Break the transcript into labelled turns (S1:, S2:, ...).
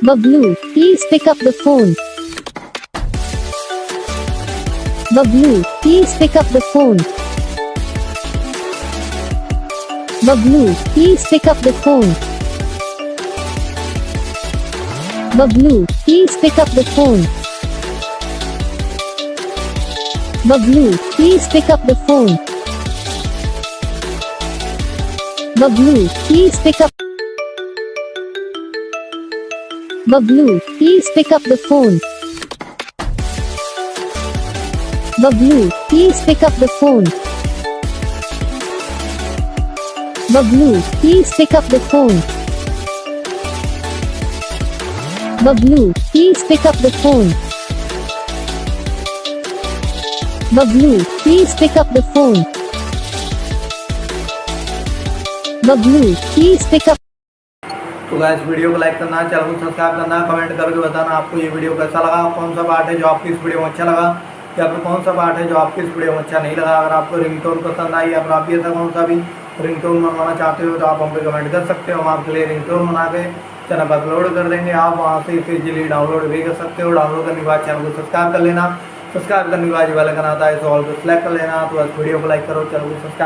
S1: Bablu, please pick up the phone. Bablu, please pick up the phone. Bablu, please pick up the phone. Bablu, please pick up the phone. Bablu, please pick up the phone. Bablu, please pick up. Bablu, please pick up the phone. Bablu, please pick up the phone. Bablu, please pick up the phone. Bablu, please pick up the phone. Bablu, please pick up the phone. Bablu, please pick up.
S2: तो guys video को like करना, channel को subscribe करना, comment करके बताना आपको ये video कैसा लगा, कौन सा पार्ट है जो आपकी इस वीडियो में अच्छा लगा या फिर कौन सा पार्ट है जो आपकी इस वीडियो में अच्छा नहीं लगा। अगर आपको रिंगटोन पसंद आई या फिर आप भी ऐसा कौन सा भी रिंगटोन बनवाना चाहते हो तो आप हम पे कमेंट कर सकते हो। हम आपके लिए रिंगटोन बना के चैनल पर अपलोड कर देंगे। आप वहाँ से इसे इजीली डाउनलोड भी कर सकते हो। डाउनलोड करने के बाद चैनल को सब्सक्राइब कर लेना। सब्सक्राइब करने के बाद वाला करना आता है तो ऑल को सिलेक्ट कर लेना। तो बस वीडियो को लाइक करो, चैनल को सब्सक्राइब